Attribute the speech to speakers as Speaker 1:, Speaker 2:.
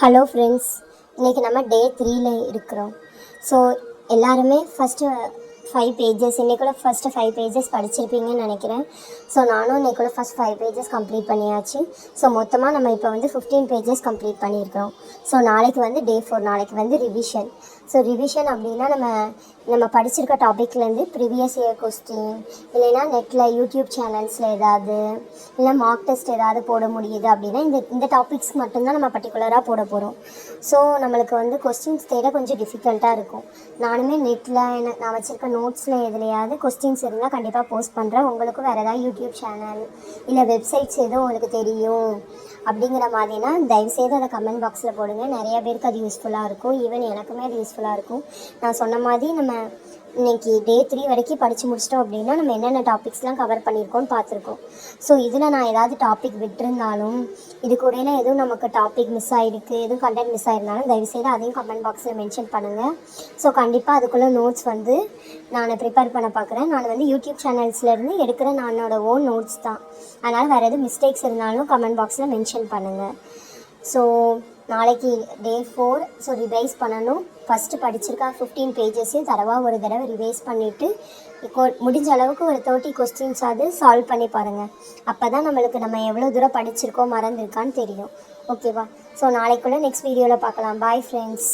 Speaker 1: Hello friends, இன்றைக்கி நம்ம டே 3ல் இருக்கிறோம். ஸோ எல்லாருமே ஃபஸ்ட்டு 5 பேஜஸ் இன்றைக்குள்ள ஃபஸ்ட்டு 5 பேஜஸ் படிச்சிருப்பீங்கன்னு நினைக்கிறேன். ஸோ நானும் இன்றைக்குள்ள ஃபஸ்ட் 5 பேஜஸ் கம்ப்ளீட் பண்ணியாச்சு. ஸோ மொத்தமாக நம்ம இப்போ வந்து 15 பேஜஸ் கம்ப்ளீட் பண்ணியிருக்கிறோம். ஸோ நாளைக்கு வந்து டே 4, நாளைக்கு வந்து ரிவிஷன். ஸோ ரிவிஷன் அப்படின்னா நம்ம படிச்சிருக்க டாப்பிக்லேருந்து ப்ரீவியஸ் இயர் கொஸ்டின், இல்லைன்னா நெட்டில் யூடியூப் சேனல்ஸில் ஏதாவது, இல்லை மார்க் டெஸ்ட் ஏதாவது போட முடியுது அப்படின்னா இந்த டாபிக்ஸ் மட்டும்தான் நம்ம பர்டிகுலராக போட போகிறோம். ஸோ நம்மளுக்கு வந்து கொஸ்டின்ஸ் தேட கொஞ்சம் டிஃபிகல்ட்டாக இருக்கும். நானுமே நெட்டில் நான் வச்சுருக்க நோட்ஸில் எதுலையாவது கொஸ்டின்ஸ் இருந்தால் கண்டிப்பாக போஸ்ட் பண்ணுறேன். உங்களுக்கும் வேறு ஏதாவது யூடியூப் சேனல் இல்லை வெப்சைட்ஸ் எதுவும் உங்களுக்கு தெரியும் அப்படிங்கிற மாதிரினா தயவுசெய்து அதை கமெண்ட் பாக்ஸில் போடுங்க. நிறைய பேருக்கு அது யூஸ்ஃபுல்லாக இருக்கும். ஈவன் எனக்குமே அது யூஸ்ஃபுல்லாக இருக்கும். நான் சொன்ன மாதிரி நம்ம இன்றைக்கி டே 3 வரைக்கும் படித்து முடிச்சிட்டோம் அப்படின்னா நம்ம என்னென்ன டாபிக்ஸ்லாம் கவர் பண்ணியிருக்கோன்னு பார்த்துருக்கோம். ஸோ இதில் நான் ஏதாவது டாபிக் விட்டுருந்தாலும், இதுக்கு இடையில எதுவும் நமக்கு டாபிக் மிஸ் ஆகிருக்கு, எதுவும் கண்டென்ட் மிஸ் ஆகிருந்தாலும் தயவுசெய்து அதையும் கமெண்ட் பாக்ஸில் மென்ஷன் பண்ணுங்கள். ஸோ கண்டிப்பாக அதுக்குள்ளே நோட்ஸ் வந்து நான் ப்ரிப்பேர் பண்ண பார்க்குறேன். நான் வந்து யூடியூப் சேனல்ஸ்லேருந்து எடுக்கிற என்னோடய ஓன் நோட்ஸ் தான். அதனால் வேறு எதுவும் மிஸ்டேக்ஸ் இருந்தாலும் கமெண்ட் பாக்ஸில் மென்ஷன் பண்ணுங்கள். ஸோ நாளைக்கு டே 4. ஸோ ரிவைஸ் பண்ணணும். ஃபஸ்ட்டு படிச்சிருக்கா 15 பேஜஸையும் ஒரு தடவை ரிவைஸ் பண்ணிவிட்டு முடிஞ்ச அளவுக்கு ஒரு 30 கொஸ்டின்ஸாவது சால்வ் பண்ணி பாருங்கள். அப்போ தான் நம்மளுக்கு நம்ம எவ்வளோ தூரம் படிச்சிருக்கோம் மறந்துருக்கான்னு தெரியும். ஓகேவா? ஸோ நாளைக்குள்ளே நெக்ஸ்ட் வீடியோவில் பார்க்கலாம். Bye friends.